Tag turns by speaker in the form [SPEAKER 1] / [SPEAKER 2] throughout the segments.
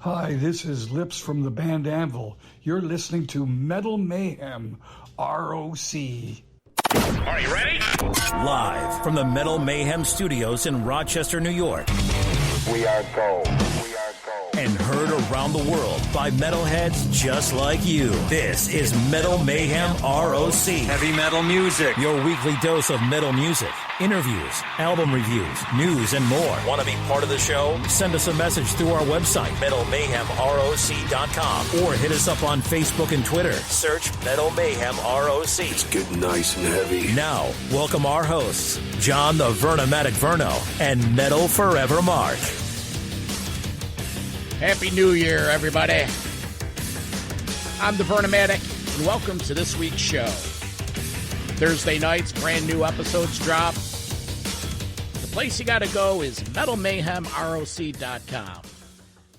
[SPEAKER 1] Hi, this is Lips from the band Anvil. You're listening to Metal Mayhem ROC.
[SPEAKER 2] Are you ready?
[SPEAKER 3] Live from the Metal Mayhem Studios in Rochester, New York.
[SPEAKER 4] We are go.
[SPEAKER 3] And heard around the world by metalheads just like you. This is Metal Mayhem ROC.
[SPEAKER 5] Heavy metal music.
[SPEAKER 3] Your weekly dose of metal music, interviews, album reviews, news, and more. Want to be part of the show? Send us a message through our website, metalmayhemroc.com, or hit us up on Facebook and Twitter. Search Metal Mayhem ROC.
[SPEAKER 4] It's getting nice and heavy.
[SPEAKER 3] Now, welcome our hosts, John the Vernomatic Verno and Metal Forever Mark.
[SPEAKER 6] Happy New Year, everybody. I'm the Vernomatic, and welcome to this week's show. Thursday nights, brand new episodes drop. The place you got to go is metalmayhemroc.com.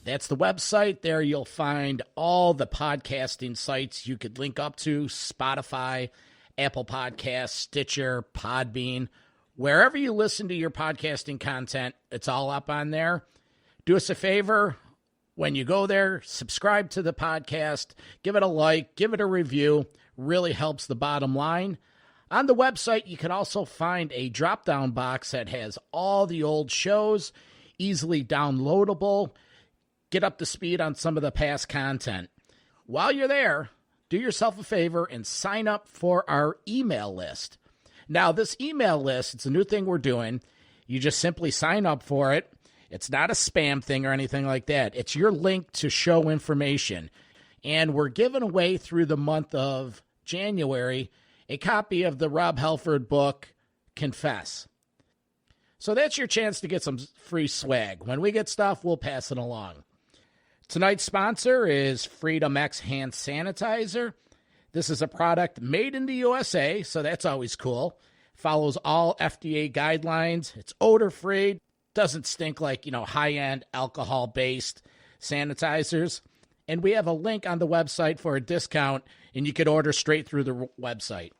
[SPEAKER 6] That's the website. There you'll find all the podcasting sites you could link up to: Spotify, Apple Podcasts, Stitcher, Podbean. Wherever you listen to your podcasting content, it's all up on there. Do us a favor. When you go there, subscribe to the podcast, give it a like, give it a review. Really helps the bottom line. On the website, you can also find a drop-down box that has all the old shows, easily downloadable. Get up to speed on some of the past content. While you're there, do yourself a favor and sign up for our email list. Now, this email list, it's a new thing we're doing. You just simply sign up for it. It's not a spam thing or anything like that. It's your link to show information. And we're giving away through the month of January a copy of the Rob Halford book, Confess. So that's your chance to get some free swag. When we get stuff, we'll pass it along. Tonight's sponsor is Freedom X Hand Sanitizer. This is a product made in the USA, so that's always cool. Follows all FDA guidelines. It's odor-free. Doesn't stink like, high-end alcohol-based sanitizers. And we have a link on the website for a discount, and you could order straight through the website.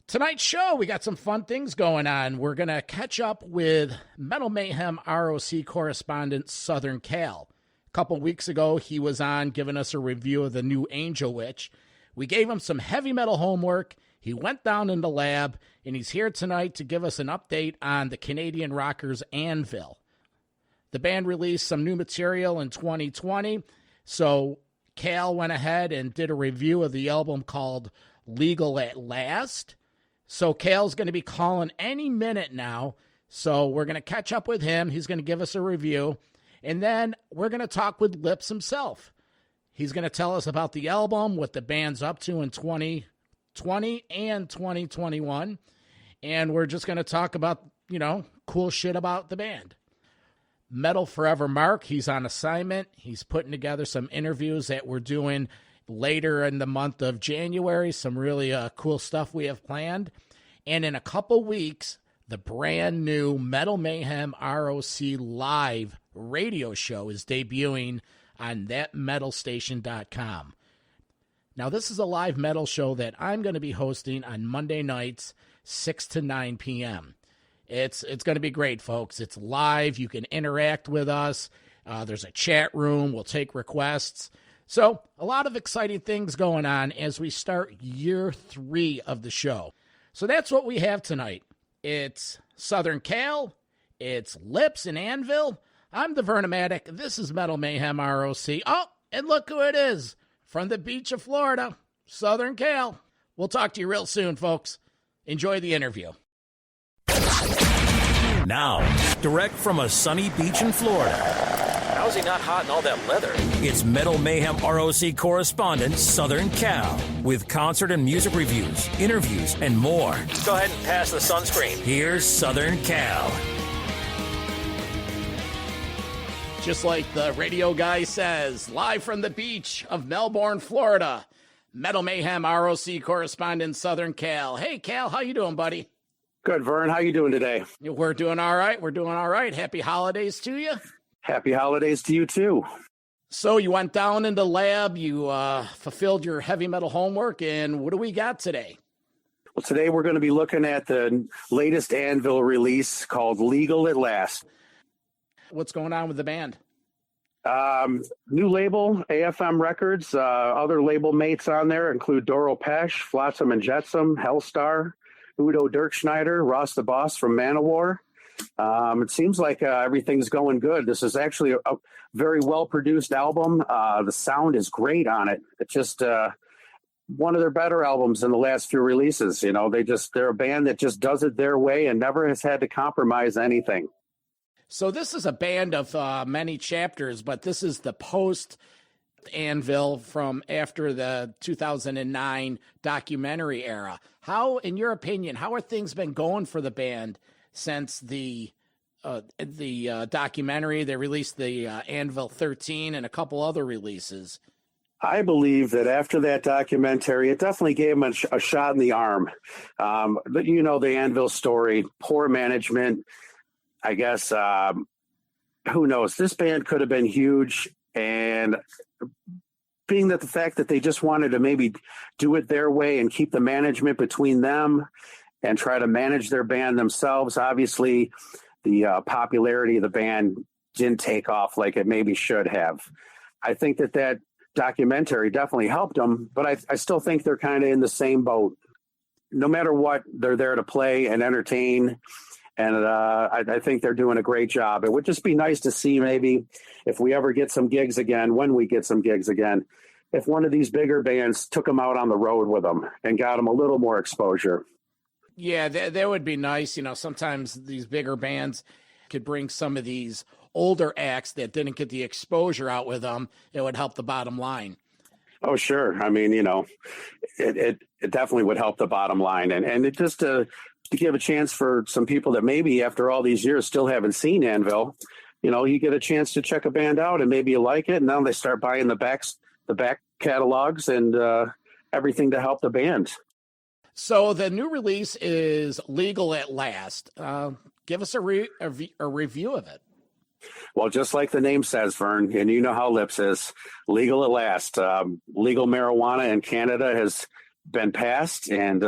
[SPEAKER 6] Tonight's show, we got some fun things going on. We're going to catch up with Metal Mayhem ROC Correspondent Southern Cal. A couple weeks ago, he was on giving us a review of the new Angel Witch. We gave him some heavy metal homework. He went down in the lab, and he's here tonight to give us an update on the Canadian rockers Anvil. The band released some new material in 2020, so Cal went ahead and did a review of the album called Legal at Last. So Cal's going to be calling any minute now, so we're going to catch up with him. He's going to give us a review, and then we're going to talk with Lips himself. He's going to tell us about the album, what the band's up to in 2020 and 2021, and we're just going to talk about, cool shit about the band. Metal Forever Mark, he's on assignment. He's putting together some interviews that we're doing later in the month of January, some really cool stuff we have planned. And in a couple weeks, the brand new Metal Mayhem ROC live radio show is debuting on thatmetalstation.com. Now, this is a live metal show that I'm going to be hosting on Monday nights, 6 to 9 p.m. It's going to be great, folks. It's live. You can interact with us. There's a chat room. We'll take requests. So, a lot of exciting things going on as we start year 3 of the show. So, that's what we have tonight. It's Southern Cal. It's Lips and Anvil. I'm the Vernomatic. This is Metal Mayhem ROC. Oh, and look who it is. From the beach of Florida, Southern Cal. We'll talk to you real soon, folks. Enjoy the interview.
[SPEAKER 3] Now, direct from a sunny beach in Florida.
[SPEAKER 5] How is he not hot in all that leather?
[SPEAKER 3] It's Metal Mayhem ROC Correspondent Southern Cal with concert and music reviews, interviews, and more.
[SPEAKER 5] Go ahead and pass the sunscreen.
[SPEAKER 3] Here's Southern Cal.
[SPEAKER 6] Just like the radio guy says, live from the beach of Melbourne, Florida, Metal Mayhem ROC Correspondent Southern Cal. Hey, Cal, how you doing, buddy?
[SPEAKER 7] Good, Vern. How you doing today?
[SPEAKER 6] We're doing all right. We're doing all right. Happy holidays to you.
[SPEAKER 7] Happy holidays to you, too.
[SPEAKER 6] So you went down in the lab, you fulfilled your heavy metal homework, and what do we got today?
[SPEAKER 7] Well, today we're going to be looking at the latest Anvil release called Legal at Last.
[SPEAKER 6] What's going on with the band?
[SPEAKER 7] New label, AFM Records. Other label mates on there include Doro Pesh, Flotsam and Jetsam, Hellstar, Udo Dirkschneider, Ross the Boss from Manowar. It seems like everything's going good. This is actually a very well-produced album. The sound is great on it. It's just one of their better albums in the last few releases. You know, they're a band that just does it their way and never has had to compromise anything.
[SPEAKER 6] So this is a band of many chapters, but this is the post Anvil from after the 2009 documentary era. How, in your opinion, how are things been going for the band since the documentary? They released the Anvil 13 and a couple other releases.
[SPEAKER 7] I believe that after that documentary, it definitely gave them a shot in the arm. But you know the Anvil story, poor management. I guess, who knows? This band could have been huge. And being that the fact that they just wanted to maybe do it their way and keep the management between them and try to manage their band themselves, obviously the popularity of the band didn't take off like it maybe should have. I think that documentary definitely helped them, but I still think they're kind of in the same boat. No matter what, they're there to play and entertain. And I think they're doing a great job. It would just be nice to see maybe if we ever get some gigs again, when we get some gigs again, if one of these bigger bands took them out on the road with them and got them a little more exposure.
[SPEAKER 6] Yeah, that would be nice. You know, sometimes these bigger bands could bring some of these older acts that didn't get the exposure out with them. It would help the bottom line.
[SPEAKER 7] Oh, sure. I mean, you know, it definitely would help the bottom line. And it just to give a chance for some people that maybe after all these years still haven't seen Anvil, you know, you get a chance to check a band out and maybe you like it. And now they start buying the back catalogs and everything to help the band.
[SPEAKER 6] So the new release is Legal at Last. Give us a review of it.
[SPEAKER 7] Well, just like the name says, Vern, and you know how Lips is, legal at last. Legal marijuana in Canada has been passed, and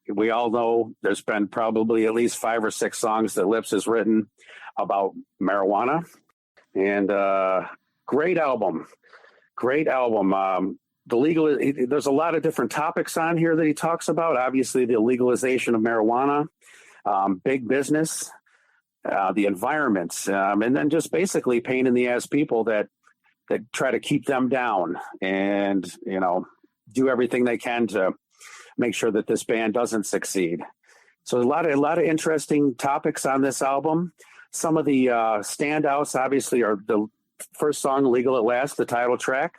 [SPEAKER 7] we all know there's been probably at least 5 or 6 songs that Lips has written about marijuana. And great album. There's a lot of different topics on here that he talks about. Obviously, the legalization of marijuana, big business, the environment, and then just basically pain in the ass people that try to keep them down and, you know, do everything they can to make sure that this band doesn't succeed. So a lot of interesting topics on this album. Some of the standouts obviously are the first song, Legal at Last, the title track.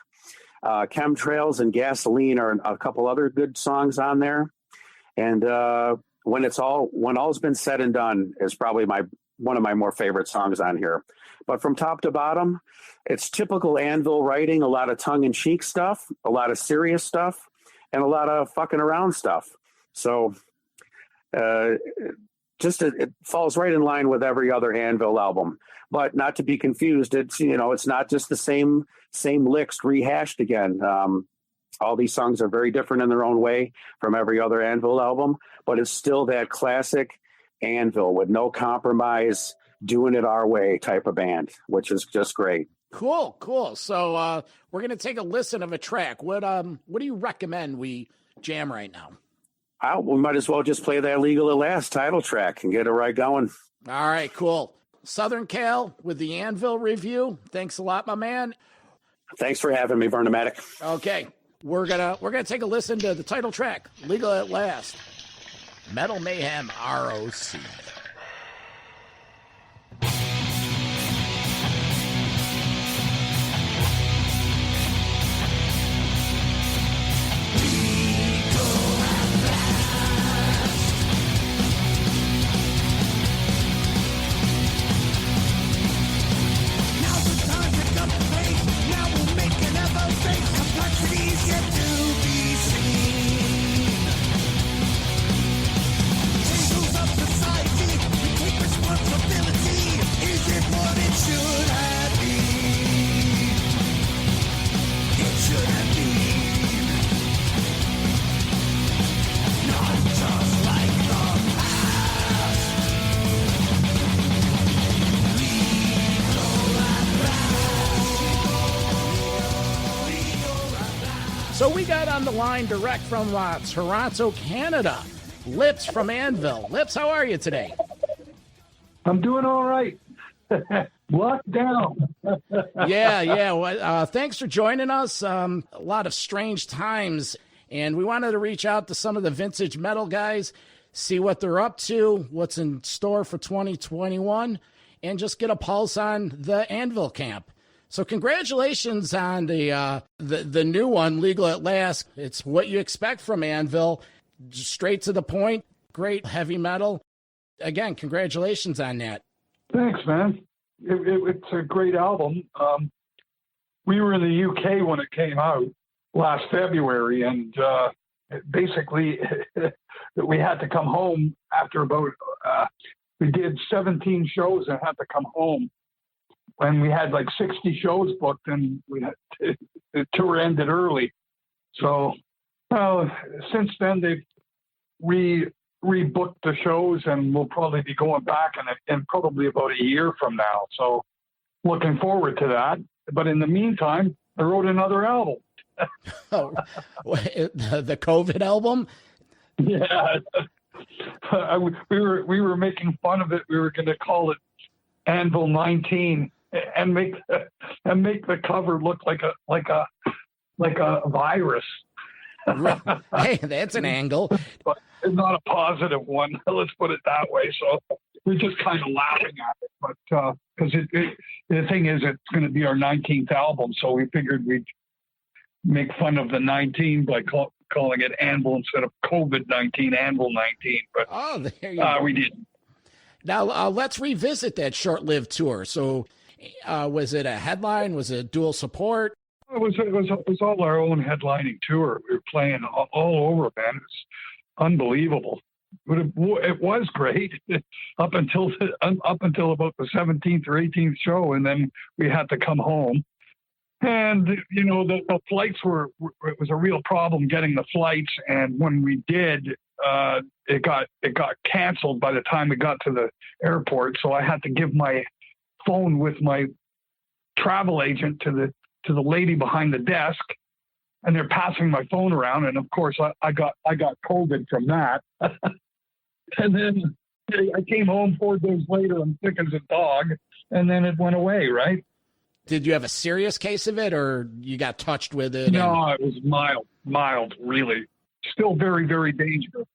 [SPEAKER 7] Chemtrails and Gasoline are a couple other good songs on there. And when all's been said and done is probably one of my more favorite songs on here. But from top to bottom, it's typical Anvil writing, a lot of tongue-in-cheek stuff, a lot of serious stuff, and a lot of fucking around stuff. So it falls right in line with every other Anvil album. But not to be confused, it's not just the same licks rehashed again. All these songs are very different in their own way from every other Anvil album, but it's still that classic Anvil with no compromise, doing it our way type of band, which is just great.
[SPEAKER 6] Cool. So we're going to take a listen of a track. What do you recommend we jam right now?
[SPEAKER 7] We might as well just play that Legal at Last title track and get it right going.
[SPEAKER 6] All right, cool. Southern Cal with the Anvil review. Thanks a lot, my man.
[SPEAKER 7] Thanks for having me, Vernomatic.
[SPEAKER 6] Okay, we're gonna take a listen to the title track, Legal at Last. Metal Mayhem ROC.
[SPEAKER 8] Society
[SPEAKER 6] So we got on the line direct from Toronto, Canada, Lips from Anvil. Lips, how are you today?
[SPEAKER 1] I'm doing all right. Locked down.
[SPEAKER 6] Yeah. Well, thanks for joining us. A lot of strange times, and we wanted to reach out to some of the vintage metal guys, see what they're up to, what's in store for 2021, and just get a pulse on the Anvil camp. So congratulations on the new one, Legal at Last. It's what you expect from Anvil, straight to the point, great heavy metal. Again, congratulations on that.
[SPEAKER 1] Thanks, man. It's a great album. We were in the UK when it came out last February, and basically we had to come home after about, we did 17 shows and had to come home. And we had like 60 shows booked, and the tour ended early. So since then, they've rebooked the shows, and we'll probably be going back in probably about a year from now. So looking forward to that. But in the meantime, I wrote another album.
[SPEAKER 6] Oh, the COVID album?
[SPEAKER 1] Yeah. We were making fun of it. We were going to call it Anvil 19 and make the cover look like a virus.
[SPEAKER 6] Hey, that's an angle.
[SPEAKER 1] But it's not a positive one. Let's put it that way. So we're just kind of laughing at it. But because the thing is, it's going to be our 19th album, so we figured we'd make fun of the 19 by calling it Anvil instead of COVID-19, Anvil 19. But
[SPEAKER 6] there you go.
[SPEAKER 1] We didn't.
[SPEAKER 6] Now let's revisit that short-lived tour. So was it a headline? Was it dual support?
[SPEAKER 1] It was all our own headlining tour. We were playing all over, man. It's unbelievable. It was great up until about the 17th or 18th show, and then we had to come home. And the flights it was a real problem getting the flights. And when we did, it got canceled by the time we got to the airport. So I had to give my phone with my travel agent to the lady behind the desk, and they're passing my phone around. And of course I got COVID from that. And then I came home 4 days later. I'm sick as a dog. And then it went away. Right.
[SPEAKER 6] Did you have a serious case of it, or you got touched with it?
[SPEAKER 1] No, it was mild, really. Still very, very dangerous.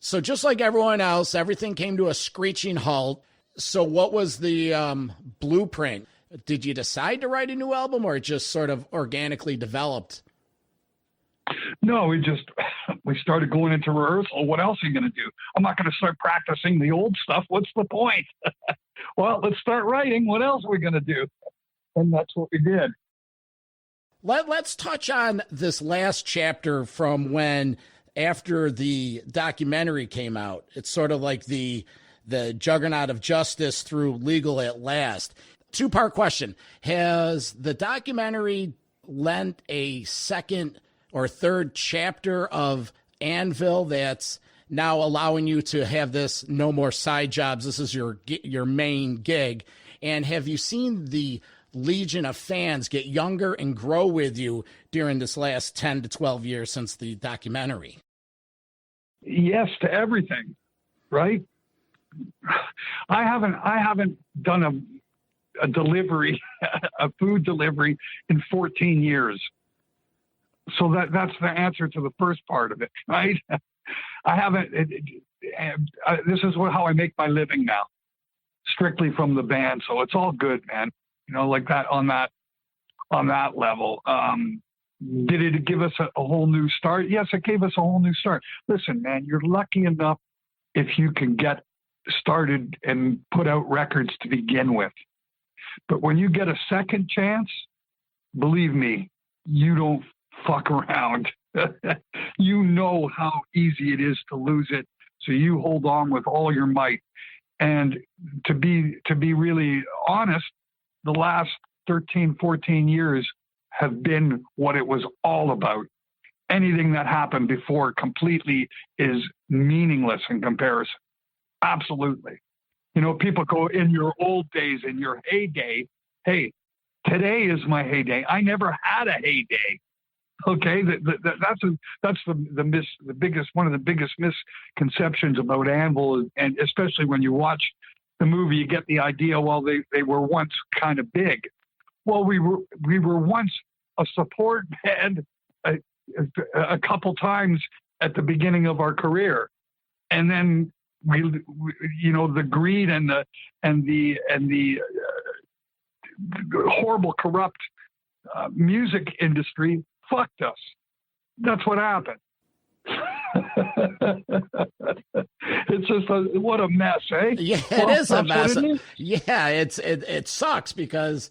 [SPEAKER 6] So just like everyone else, everything came to a screeching halt. So what was the blueprint? Did you decide to write a new album, or it just sort of organically developed?
[SPEAKER 1] No, we started going into rehearsal. What else are you going to do? I'm not going to start practicing the old stuff. What's the point? Well, let's start writing. What else are we going to do? And that's what we did.
[SPEAKER 6] Let's touch on this last chapter from when, after the documentary came out. It's sort of like the juggernaut of justice through Legal at Last. Two-part question. Has the documentary lent a second or third chapter of Anvil that's now allowing you to have this no more side jobs? This is your main gig. And have you seen the legion of fans get younger and grow with you during this last 10 to 12 years since the documentary?
[SPEAKER 1] Yes, to everything, right? I haven't done a delivery, a food delivery in 14 years. So that's the answer to the first part of it, right? I haven't. This is how I make my living now, strictly from the band. So it's all good, man. Like that on that level. Did it give us a whole new start? Yes, it gave us a whole new start. Listen, man, you're lucky enough if you can get started and put out records to begin with. But when you get a second chance, believe me, you don't fuck around. You know how easy it is to lose it. So you hold on with all your might. And to be really honest, the last 13, 14 years have been what it was all about. Anything that happened before completely is meaningless in comparison. Absolutely. People go, in your old days, in your heyday. Hey, today is my heyday. I never had a heyday. Okay, that's the biggest, one of the biggest misconceptions about Anvil, and especially when you watch the movie, you get the idea. Well, they were once kind of big. Well, we were once a support band a couple times at the beginning of our career, and then we the greed and the horrible corrupt music industry fucked us. That's what happened. It's just what a mess, eh?
[SPEAKER 6] Yeah, it is a mess. Yeah, it sucks because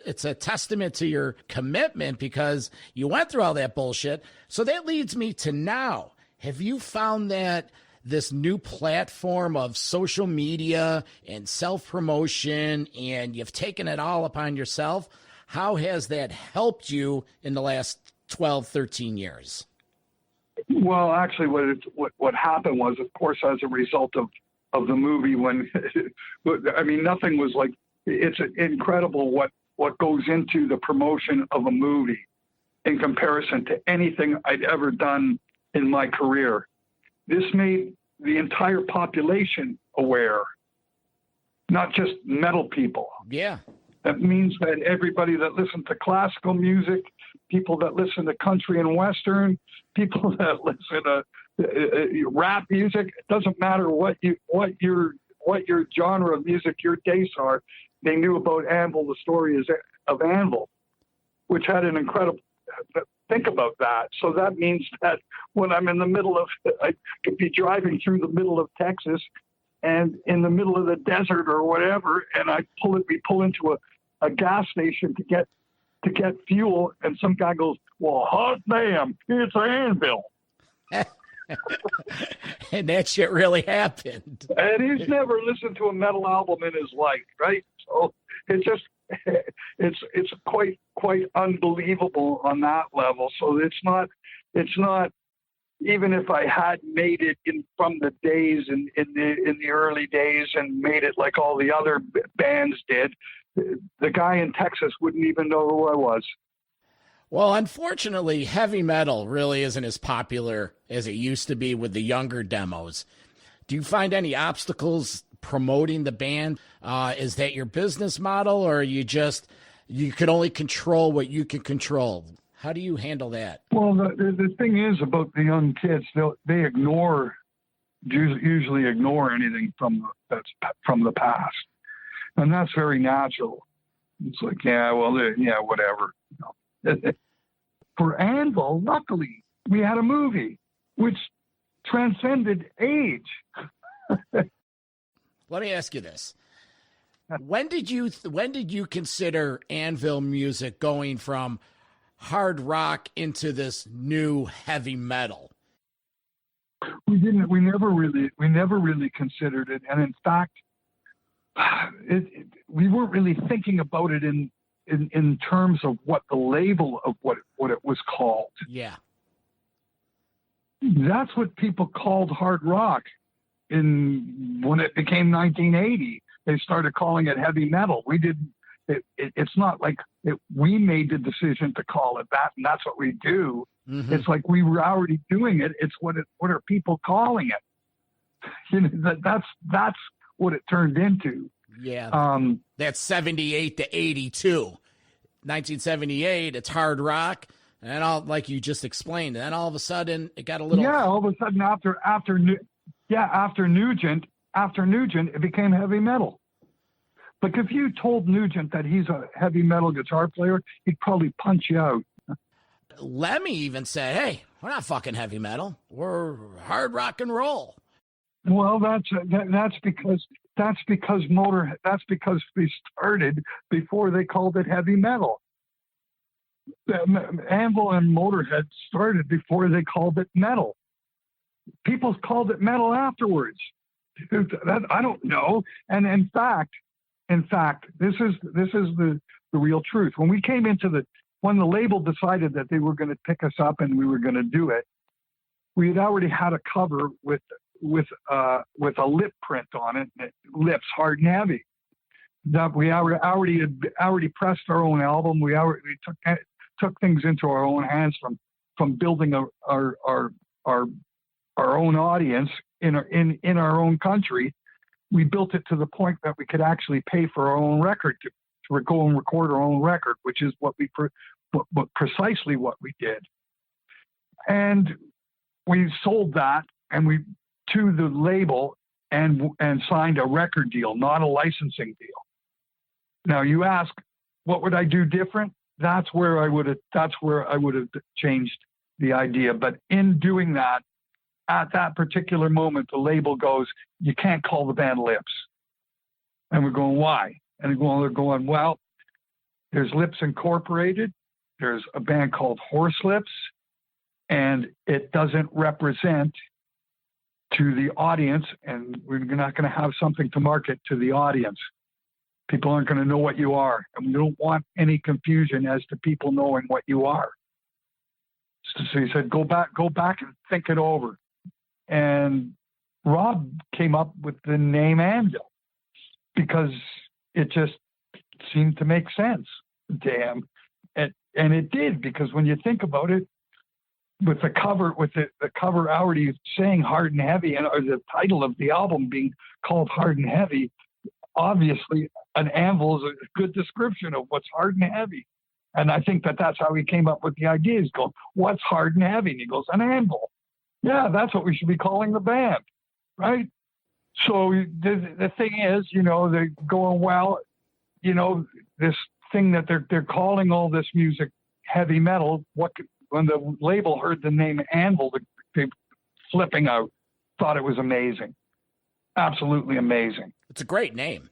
[SPEAKER 6] it's a testament to your commitment because you went through all that bullshit. So that leads me to now. Have you found that this new platform of social media and self-promotion, and you've taken it all upon yourself, how has that helped you in the last 12, 13 years?
[SPEAKER 1] Well, actually, what happened was, of course, as a result of the movie, when I mean, nothing was like, it's incredible what goes into the promotion of a movie in comparison to anything I'd ever done in my career. This made the entire population aware, not just metal people.
[SPEAKER 6] Yeah.
[SPEAKER 1] That means that everybody that listens to classical music, people that listen to country and western, people that listen to rap music, it doesn't matter what your genre of music your tastes are. They knew about Anvil, the story of Anvil, which had an incredible. Think about that. So that means that when I'm in the middle of, I could be driving through the middle of Texas, and in the middle of the desert or whatever, and we pull into a gas station to get fuel, and some guy goes, "Well, hot damn, it's Anvil."
[SPEAKER 6] And that shit really happened.
[SPEAKER 1] And he's never listened to a metal album in his life, right? So it's quite unbelievable on that level. So it's not even if I had made it from the days in the early days and made it like all the other bands did, the guy in Texas wouldn't even know who I was.
[SPEAKER 6] Well, unfortunately, heavy metal really isn't as popular as it used to be with the younger demos. Do you find any obstacles promoting the band? Is that your business model, or you can only control what you can control? How do you handle that?
[SPEAKER 1] Well, the thing is about the young kids, they usually ignore anything that's from the past, and that's very natural. It's like, whatever. For Anvil, luckily, we had a movie which transcended age.
[SPEAKER 6] Let me ask you this. When did you consider Anvil music going from hard rock into this new heavy metal?
[SPEAKER 1] We didn't. We never really considered it, and in fact, we weren't really thinking about it in terms of what the label of what it was called.
[SPEAKER 6] Yeah,
[SPEAKER 1] that's what people called hard rock. When it became 1980, they started calling it heavy metal. We didn't. It's not like we made the decision to call it that, and that's what we do. Mm-hmm. It's like we were already doing it. It's what are people calling it? That's what it turned into.
[SPEAKER 6] Yeah. That's 78 to 82. 1978, it's hard rock, and all like you just explained. And then all of a sudden, it got a little.
[SPEAKER 1] Yeah, all of a sudden after Nugent, it became heavy metal. Like if you told Nugent that he's a heavy metal guitar player, he'd probably punch you out.
[SPEAKER 6] Lemmy even said, "Hey, we're not fucking heavy metal. We're hard rock and roll."
[SPEAKER 1] Well, that's because we started before they called it heavy metal. Anvil and Motorhead started before they called it metal. People called it metal afterwards. I don't know. And in fact, this is the real truth. When we came when the label decided that they were going to pick us up and we were going to do it, we had already had a cover with a lip print on it, lips hard and heavy. That we already pressed our own album. We took things into our own hands from building our own audience in our own country. We built it to the point that we could actually pay for our own record to go and record our own record, which is precisely what we did. And we sold that to the label and signed a record deal, not a licensing deal. Now you ask, what would I do different? That's where I would have changed the idea. But in doing that, at that particular moment, the label goes, you can't call the band Lips. And we're going, why? And they're going, well, there's Lips Incorporated. There's a band called Horse Lips, and it doesn't represent to the audience, and we're not going to have something to market to the audience. People aren't going to know what you are, and we don't want any confusion as to people knowing what you are. So he said, go back and think it over. And Rob came up with the name Anvil because it just seemed to make sense to him. And it did, because when you think about it, with the cover already saying Hard and Heavy, or the title of the album being called Hard and Heavy, obviously an anvil is a good description of what's hard and heavy. And I think that's how he came up with the idea. He's going, what's hard and heavy? And he goes, an anvil. Yeah, that's what we should be calling the band, right? So the thing is, they're going, well, this thing that they're calling all this music heavy metal, when the label heard the name Anvil, they flipping out, thought it was amazing. Absolutely amazing.
[SPEAKER 6] It's a great name.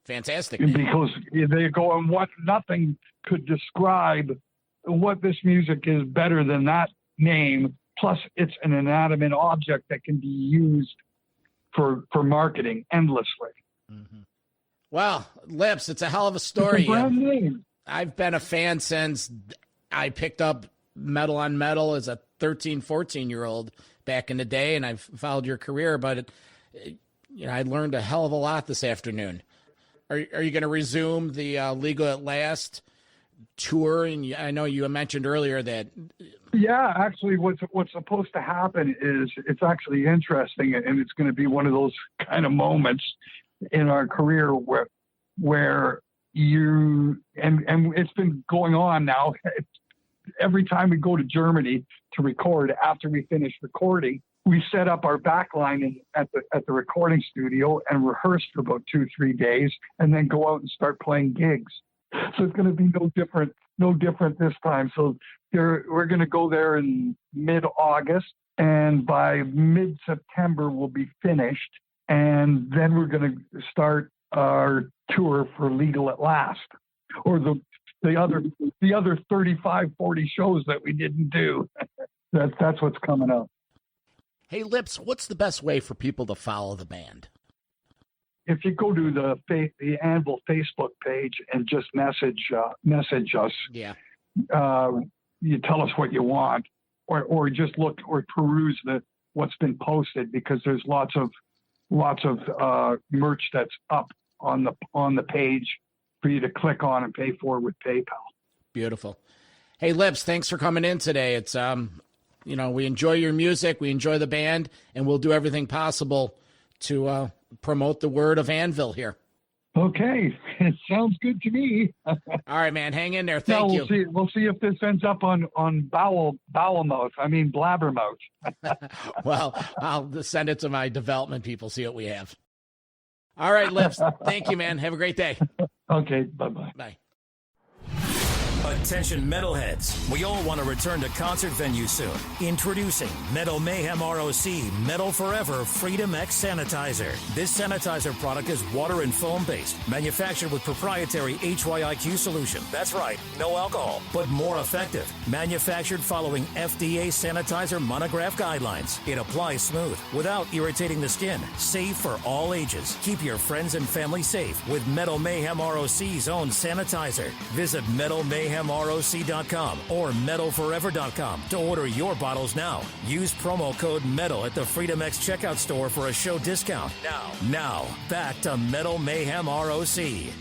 [SPEAKER 6] Fantastic name.
[SPEAKER 1] Because they're going, what nothing could describe what this music is better than that name. Plus, it's an inanimate object that can be used for marketing endlessly.
[SPEAKER 6] Mm-hmm. Well, Lips, it's a hell of a story.
[SPEAKER 1] It's a brand name.
[SPEAKER 6] I've been a fan since I picked up Metal on Metal as a 13, 14-year-old back in the day, and I've followed your career, but I learned a hell of a lot this afternoon. Are you going to resume the Legal at Last tour? And I know you mentioned earlier that.
[SPEAKER 1] Yeah, actually, what's supposed to happen is it's actually interesting, and it's going to be one of those kind of moments in our career where you and it's been going on now. Every time we go to Germany to record, after we finish recording, we set up our backline at the recording studio and rehearse for about 2-3 days, and then go out and start playing gigs. So it's going to be no different this time. So we're going to go there in mid-August, and by mid-September we'll be finished, and then we're going to start our tour for Legal at Last, or the other 35, 40 shows that we didn't do. That's what's coming up.
[SPEAKER 6] Hey, Lips, what's the best way for people to follow the band?
[SPEAKER 1] If you go to the Anvil Facebook page and just message us,
[SPEAKER 6] yeah,
[SPEAKER 1] you tell us what you want, or just look or peruse what's been posted, because there's lots of merch that's up on the page for you to click on and pay for with PayPal.
[SPEAKER 6] Beautiful. Hey, Lips, thanks for coming in today. It's we enjoy your music, we enjoy the band, and we'll do everything possible to promote the word of Anvil here.
[SPEAKER 1] Okay, it sounds good to me.
[SPEAKER 6] All right, man, hang in there. Thank you.
[SPEAKER 1] We'll see if this ends up on blabbermouth.
[SPEAKER 6] Well, I'll send it to my development people, see what we have. All right, Lips. Thank you, man. Have a great day.
[SPEAKER 1] Okay, bye-bye.
[SPEAKER 6] Bye.
[SPEAKER 3] Attention metalheads, we all want to return to concert venues soon. Introducing Metal Mayhem ROC Metal Forever Freedom X Sanitizer. This sanitizer product is water and foam based, manufactured with proprietary HYIQ solution. That's right, no alcohol, but more effective. Manufactured following FDA sanitizer monograph guidelines. It applies smooth, without irritating the skin. Safe for all ages. Keep your friends and family safe with Metal Mayhem ROC's own sanitizer. Visit metalmayhemroc.com or metalforever.com to order your bottles now. Use promo code METAL at the Freedom X checkout store for a show discount. Now, back to Metal Mayhem ROC.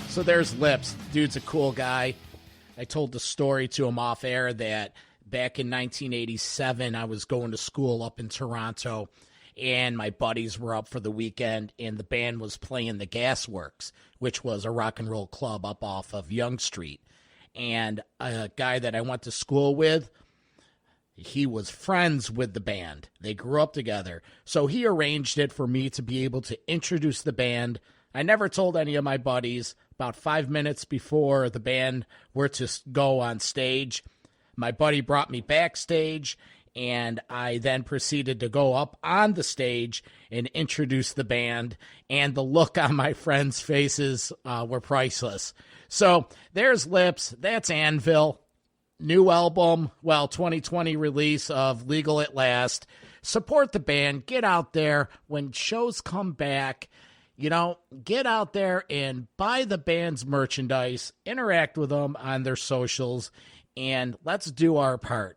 [SPEAKER 6] So there's Lips. Dude's a cool guy. I told the story to him off air that back in 1987, I was going to school up in Toronto, and my buddies were up for the weekend, and the band was playing the Gasworks, which was a rock and roll club up off of Yonge Street. And a guy that I went to school with, he was friends with the band. They grew up together. So he arranged it for me to be able to introduce the band. I never told any of my buddies. About 5 minutes before the band were to go on stage, my buddy brought me backstage, and I then proceeded to go up on the stage and introduce the band, and the look on my friends' faces were priceless. So there's Lips. That's Anvil. New album, 2020 release of Legal at Last. Support the band. Get out there. When shows come back, get out there and buy the band's merchandise, interact with them on their socials, and let's do our part.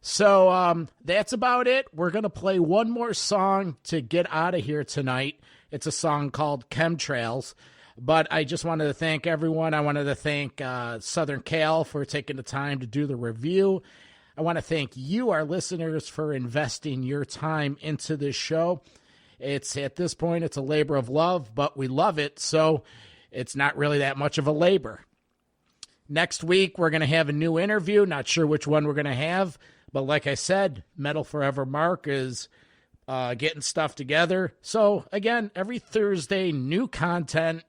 [SPEAKER 6] So that's about it. We're going to play one more song to get out of here tonight. It's a song called Chemtrails. But I just wanted to thank everyone. I wanted to thank Southern Cal for taking the time to do the review. I want to thank you, our listeners, for investing your time into this show. It's at this point, it's a labor of love, but we love it, so it's not really that much of a labor. Next week, we're going to have a new interview. Not sure which one we're going to have, but like I said, Metal Forever Mark is getting stuff together. So again, every Thursday, new content.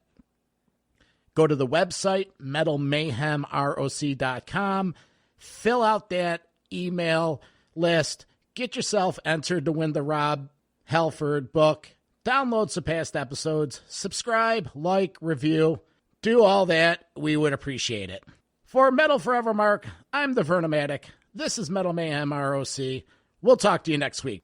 [SPEAKER 6] Go to the website, metalmayhemroc.com, fill out that email list, get yourself entered to win the Rob Halford book, download some past episodes, subscribe, like, review, do all that. We would appreciate it. For Metal Forever Mark, I'm the Vernomatic. This is Metal Mayhem ROC. We'll talk to you next week.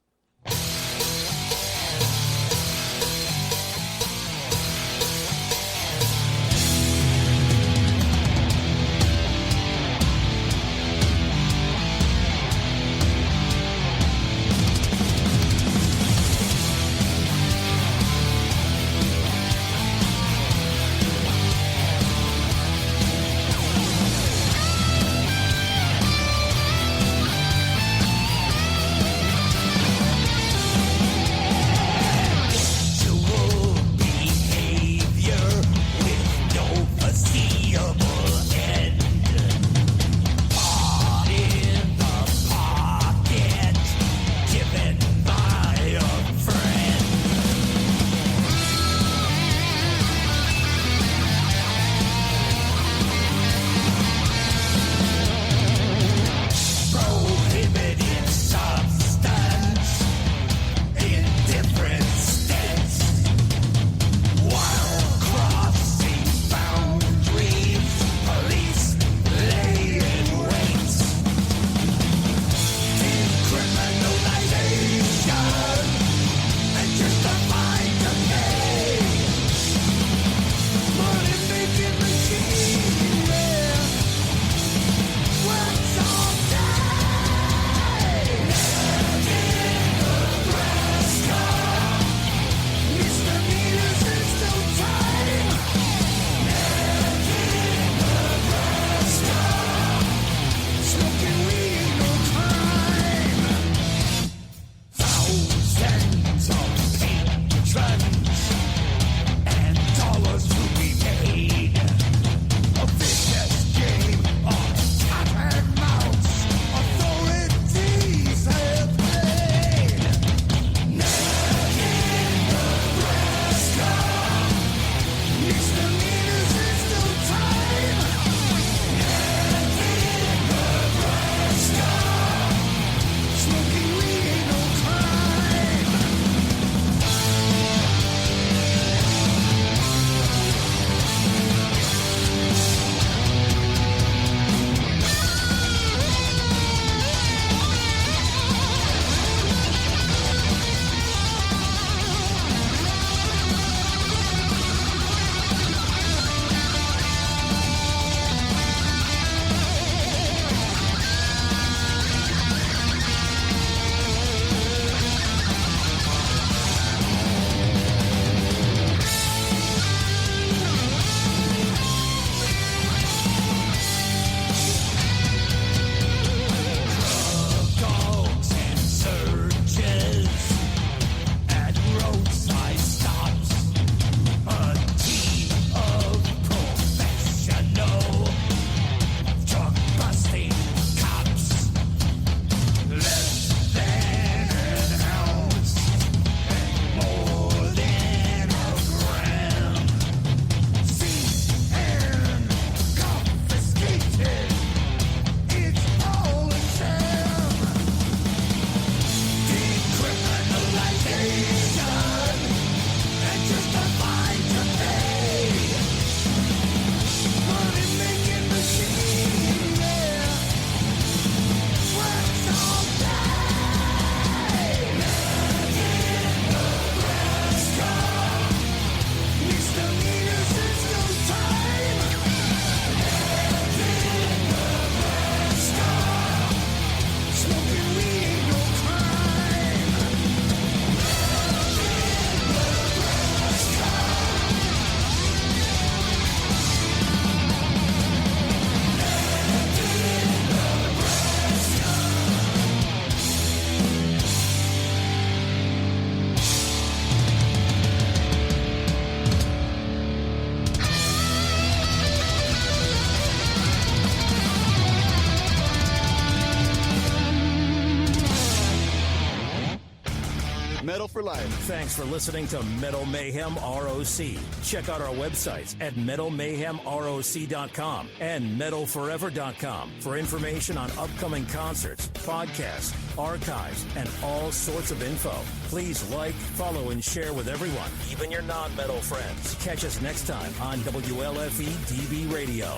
[SPEAKER 8] metal for life.
[SPEAKER 3] Thanks for listening to Metal Mayhem ROC. Check out our websites at metalmayhemroc.com and metalforever.com for information on upcoming concerts, podcasts, archives, and all sorts of info. Please like, follow, and share with everyone, even your non-metal friends. Catch us next time on WLFE DB Radio.